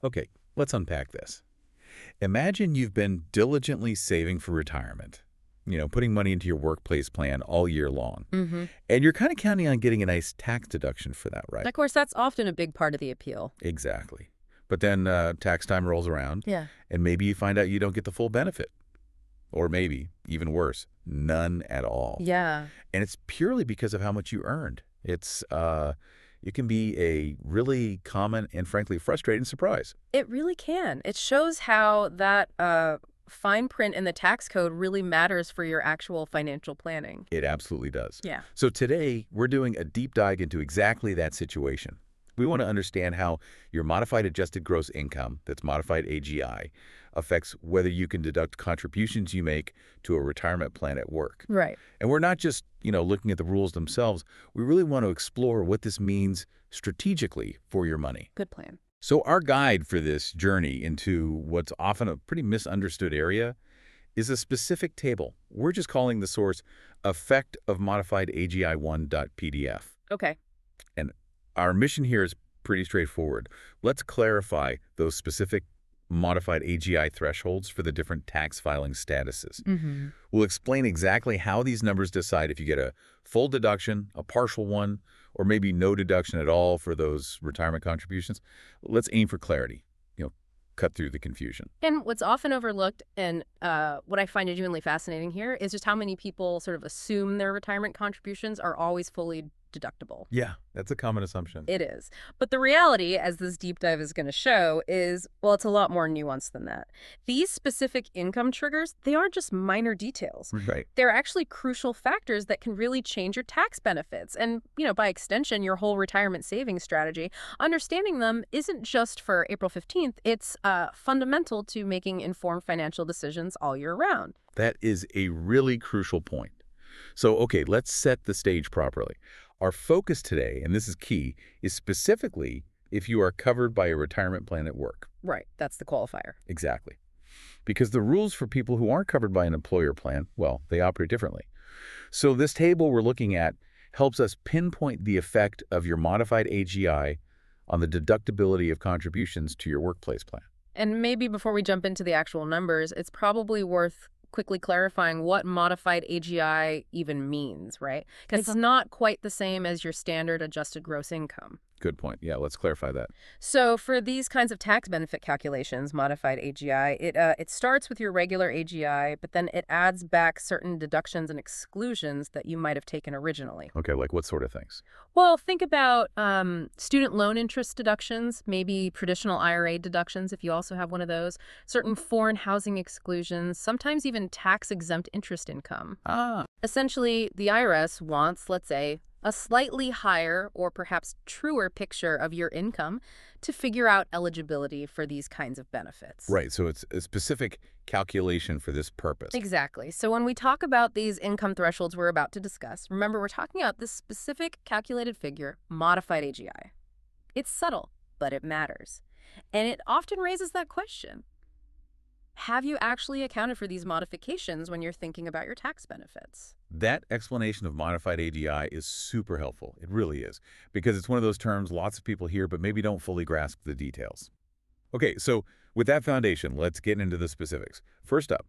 Okay, let's unpack this. Imagine you've been diligently saving for retirement, putting money into your workplace plan all year long. Mm-hmm. And you're kind of counting on getting a nice tax deduction for that, right? Of course, that's often a big part of the appeal. Exactly. But then tax time rolls around, Yeah. and maybe you find out you don't get the full benefit. Or maybe, even worse, none at all. Yeah. And it's purely because of how much you earned. It can be a really common and frankly frustrating surprise. It really can. It shows how that fine print in the tax code really matters for your actual financial planning. It absolutely does. Yeah. So today, we're doing a deep dive into exactly that situation. We want to understand how your modified adjusted gross income, that's modified AGI, affects whether you can deduct contributions you make to a retirement plan at work. Right. And we're not just, looking at the rules themselves. We really want to explore what this means strategically for your money. Good plan. So our guide for this journey into what's often a pretty misunderstood area is a specific table. We're just calling the source Effect of Modified AGI1.pdf. Okay. And our mission here is pretty straightforward. Let's clarify those specific modified AGI thresholds for the different tax filing statuses. Mm-hmm. We'll explain exactly how these numbers decide if you get a full deduction, a partial one, or maybe no deduction at all for those retirement contributions. Let's aim for clarity, cut through the confusion. And what's often overlooked and what I find genuinely fascinating here is just how many people sort of assume their retirement contributions are always fully deductible. Yeah, that's a common assumption. It is. But the reality, as this deep dive is going to show, is, well, it's a lot more nuanced than that. These specific income triggers, they aren't just minor details. Right. They're actually crucial factors that can really change your tax benefits and, by extension, your whole retirement savings strategy. Understanding them isn't just for April 15th. It's fundamental to making informed financial decisions all year round. That is a really crucial point. So, okay, let's set the stage properly. Our focus today, and this is key, is specifically if you are covered by a retirement plan at work. Right. That's the qualifier. Exactly. Because the rules for people who aren't covered by an employer plan, well, they operate differently. So this table we're looking at helps us pinpoint the effect of your modified AGI on the deductibility of contributions to your workplace plan. And maybe before we jump into the actual numbers, it's probably worth quickly clarifying what modified AGI even means, right? Because it's not quite the same as your standard adjusted gross income. Good point. Yeah, let's clarify that. So for these kinds of tax benefit calculations, modified AGI, it starts with your regular AGI, but then it adds back certain deductions and exclusions that you might have taken originally. Okay, like what sort of things? Well, think about student loan interest deductions, maybe traditional IRA deductions if you also have one of those, certain foreign housing exclusions, sometimes even tax-exempt interest income. Essentially, the IRS wants, let's say, a slightly higher or perhaps truer picture of your income to figure out eligibility for these kinds of benefits. Right, so it's a specific calculation for this purpose. Exactly. So when we talk about these income thresholds we're about to discuss, remember we're talking about this specific calculated figure, modified AGI. It's subtle, but it matters. And it often raises that question. Have you actually accounted for these modifications when you're thinking about your tax benefits? That explanation of modified AGI is super helpful. It really is, because it's one of those terms lots of people hear but maybe don't fully grasp the details. Okay, so with that foundation, let's get into the specifics. First up,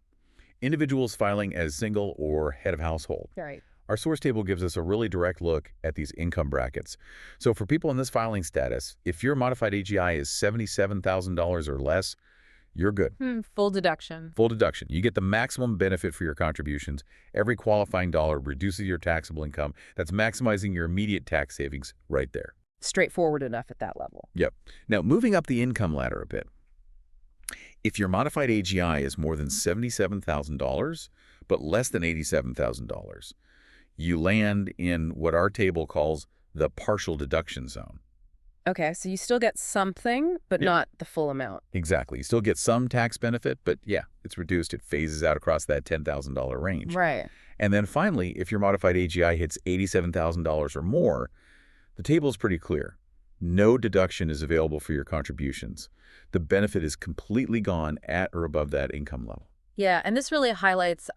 individuals filing as single or head of household. Right. Our source table gives us a really direct look at these income brackets. So for people in this filing status, if your modified AGI is $77,000 or less, you're good. Full deduction. Full deduction. You get the maximum benefit for your contributions. Every qualifying dollar reduces your taxable income. That's maximizing your immediate tax savings right there. Straightforward enough at that level. Yep. Now, moving up the income ladder a bit. If your modified AGI is more than $77,000, but less than $87,000, you land in what our table calls the partial deduction zone. Okay, so you still get something, but not the full amount. Exactly. You still get some tax benefit, but yeah, it's reduced. It phases out across that $10,000 range. Right. And then finally, if your modified AGI hits $87,000 or more, the table is pretty clear. No deduction is available for your contributions. The benefit is completely gone at or above that income level. Yeah, and this really highlights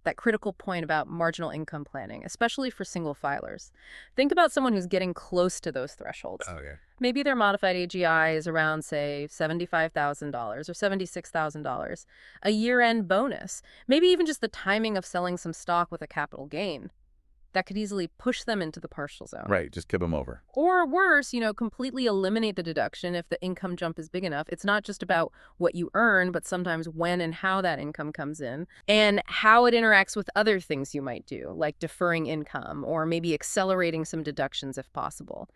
that critical point about marginal income planning, especially for single filers. Think about someone who's getting close to those thresholds. Oh, yeah. Maybe their modified AGI is around, say, $75,000 or $76,000. A year-end bonus. Maybe even just the timing of selling some stock with a capital gain. That could easily push them into the partial zone. Right, just kip them over. Or worse, completely eliminate the deduction if the income jump is big enough. It's not just about what you earn, but sometimes when and how that income comes in and how it interacts with other things you might do, like deferring income or maybe accelerating some deductions if possible.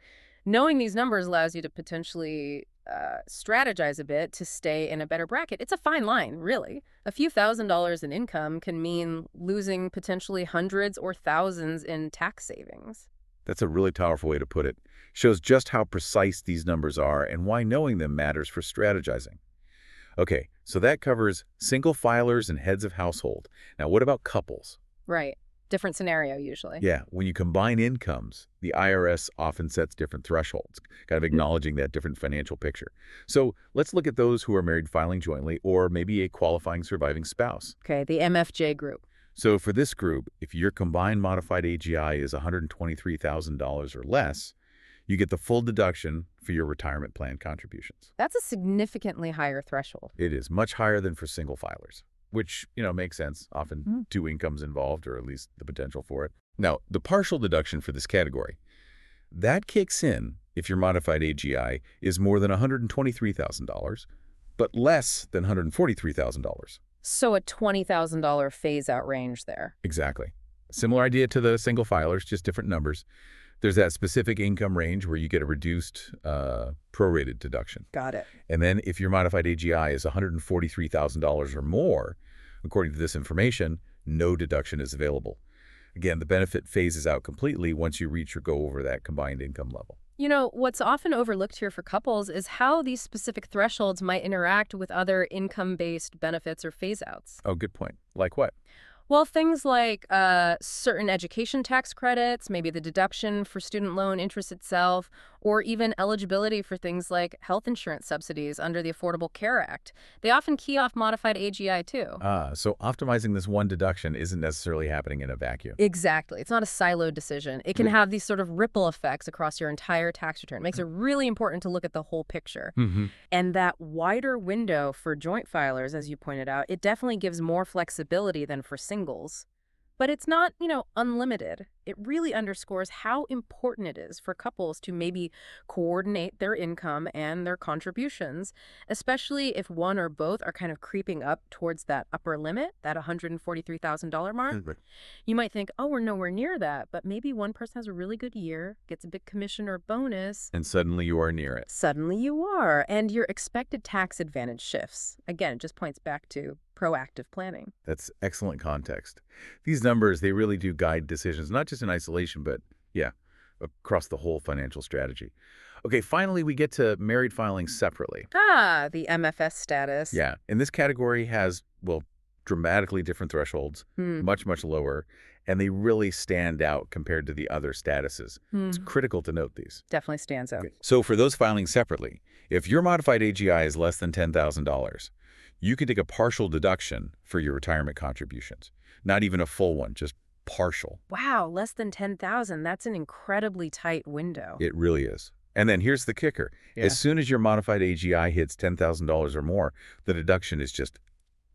Knowing these numbers allows you to potentially strategize a bit to stay in a better bracket. It's a fine line, really. A few $1,000s in income can mean losing potentially hundreds or thousands in tax savings. That's a really powerful way to put it. Shows just how precise these numbers are and why knowing them matters for strategizing. Okay, so that covers single filers and heads of household. Now, what about couples? Right. Different scenario, usually. Yeah, when you combine incomes, the IRS often sets different thresholds, kind of acknowledging that different financial picture. So let's look at those who are married filing jointly or maybe a qualifying surviving spouse. Okay, the MFJ group. So for this group, if your combined modified AGI is $123,000 or less, you get the full deduction for your retirement plan contributions. That's a significantly higher threshold. It is much higher than for single filers, which, makes sense. Often two incomes involved, or at least the potential for it. Now, the partial deduction for this category, that kicks in if your modified AGI is more than $123,000, but less than $143,000. So a $20,000 phase-out range there. Exactly. Similar idea to the single filers, just different numbers. There's that specific income range where you get a reduced prorated deduction. Got it. And then if your modified AGI is $143,000 or more, according to this information, no deduction is available. Again, the benefit phases out completely once you reach or go over that combined income level. What's often overlooked here for couples is how these specific thresholds might interact with other income-based benefits or phase-outs. Oh, good point. Like what? Well, things like certain education tax credits, maybe the deduction for student loan interest itself, or even eligibility for things like health insurance subsidies under the Affordable Care Act. They often key off modified AGI too. So optimizing this one deduction isn't necessarily happening in a vacuum. Exactly. It's not a siloed decision. It can have these sort of ripple effects across your entire tax return. It makes it really important to look at the whole picture. And that wider window for joint filers, as you pointed out, it definitely gives more flexibility than for singles. But it's not, unlimited. It really underscores how important it is for couples to maybe coordinate their income and their contributions, especially if one or both are kind of creeping up towards that upper limit, that $143,000 mark. You might think, oh, we're nowhere near that, but maybe one person has a really good year, gets a big commission or bonus. And suddenly you are near it. Suddenly you are, and your expected tax advantage shifts. Again, it just points back to proactive planning. That's excellent context. These numbers, they really do guide decisions, not just in isolation, but, across the whole financial strategy. Okay, finally, we get to married filing separately. The MFS status. Yeah, and this category has, dramatically different thresholds, much, much lower, and they really stand out compared to the other statuses. It's critical to note these. Definitely stands out. So for those filing separately, if your modified AGI is less than $10,000, you can take a partial deduction for your retirement contributions. Not even a full one, just partial. Wow, less than $10,000. That's an incredibly tight window. It really is. And then here's the kicker. As soon as your modified AGI hits $10,000 or more, the deduction is just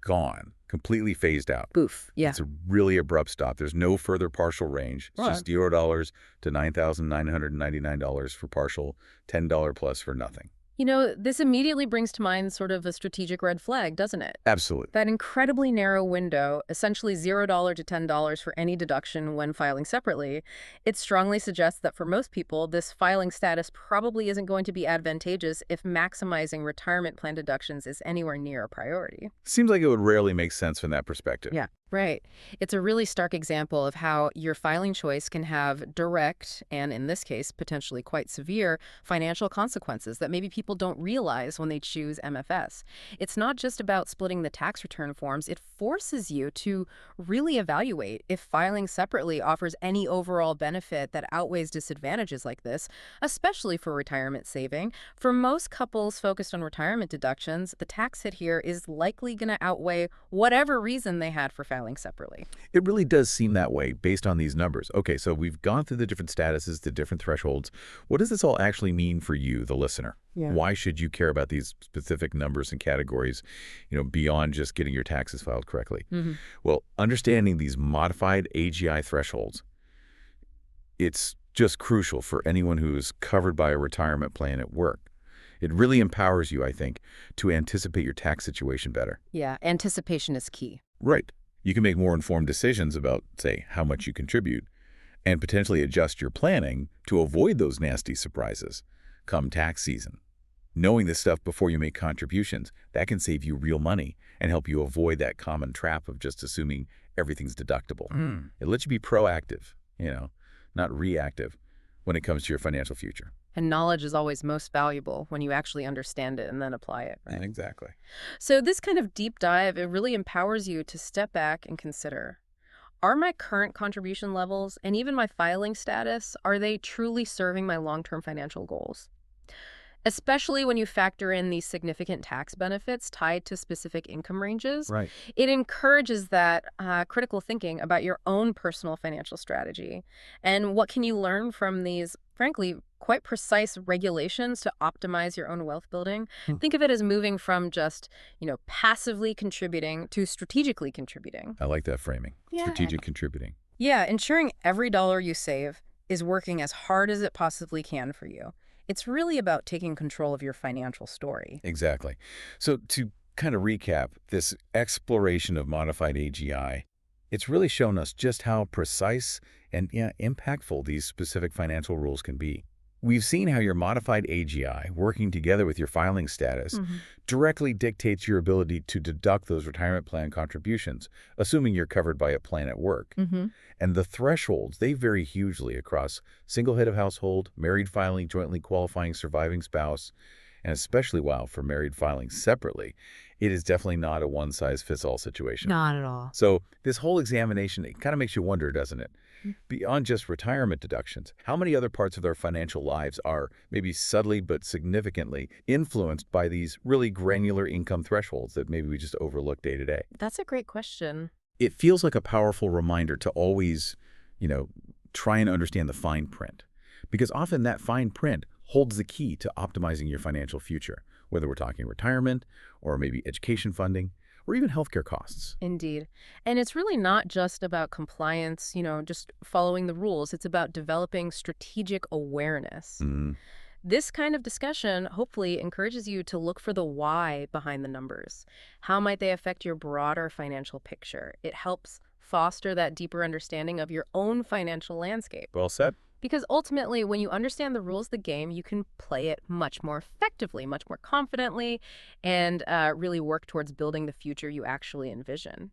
gone, completely phased out. Boof. Yeah. It's a really abrupt stop. There's no further partial range. It's just $0 to $9,999 for partial, $10 plus for nothing. This immediately brings to mind sort of a strategic red flag, doesn't it? Absolutely. That incredibly narrow window, essentially $0 to $10 for any deduction when filing separately, it strongly suggests that for most people, this filing status probably isn't going to be advantageous if maximizing retirement plan deductions is anywhere near a priority. Seems like it would rarely make sense from that perspective. Yeah. Right. It's a really stark example of how your filing choice can have direct, and in this case, potentially quite severe, financial consequences that maybe people don't realize when they choose MFS. It's not just about splitting the tax return forms. It forces you to really evaluate if filing separately offers any overall benefit that outweighs disadvantages like this, especially for retirement saving. For most couples focused on retirement deductions, the tax hit here is likely going to outweigh whatever reason they had for filing filing separately. It really does seem that way based on these numbers. Okay, so we've gone through the different statuses, the different thresholds. What does this all actually mean for you, the listener? Yeah. Why should you care about these specific numbers and categories, beyond just getting your taxes filed correctly? Hmm. Well, understanding these modified AGI thresholds, it's just crucial for anyone who is covered by a retirement plan at work. It really empowers you, I think, to anticipate your tax situation better. Yeah, anticipation is key. Right. You can make more informed decisions about, say, how much you contribute, and potentially adjust your planning to avoid those nasty surprises come tax season. Knowing this stuff before you make contributions, that can save you real money and help you avoid that common trap of just assuming everything's deductible. It lets you be proactive, not reactive when it comes to your financial future. And knowledge is always most valuable when you actually understand it and then apply it, right? Exactly. So this kind of deep dive, it really empowers you to step back and consider, are my current contribution levels and even my filing status, are they truly serving my long-term financial goals? Especially when you factor in these significant tax benefits tied to specific income ranges, Right. it encourages that critical thinking about your own personal financial strategy. And what can you learn from these, frankly, quite precise regulations to optimize your own wealth building? Think of it as moving from just, passively contributing to strategically contributing. I like that framing. Yeah. Strategic contributing. Yeah, ensuring every dollar you save is working as hard as it possibly can for you. It's really about taking control of your financial story. Exactly. So to kind of recap, this exploration of modified AGI, it's really shown us just how precise and impactful these specific financial rules can be. We've seen how your modified AGI, working together with your filing status, directly dictates your ability to deduct those retirement plan contributions, assuming you're covered by a plan at work. And the thresholds, they vary hugely across single head of household, married filing, jointly qualifying surviving spouse, and especially, for married filing separately. It is definitely not a one-size-fits-all situation. Not at all. So this whole examination, it kind of makes you wonder, doesn't it? Beyond just retirement deductions, how many other parts of their financial lives are maybe subtly but significantly influenced by these really granular income thresholds that maybe we just overlook day to day? That's a great question. It feels like a powerful reminder to always, try and understand the fine print, because often that fine print holds the key to optimizing your financial future, whether we're talking retirement or maybe education funding or even healthcare costs. Indeed. And it's really not just about compliance, just following the rules. It's about developing strategic awareness. This kind of discussion hopefully encourages you to look for the why behind the numbers. How might they affect your broader financial picture? It helps foster that deeper understanding of your own financial landscape. Well said. Because ultimately, when you understand the rules of the game, you can play it much more effectively, much more confidently, and really work towards building the future you actually envision.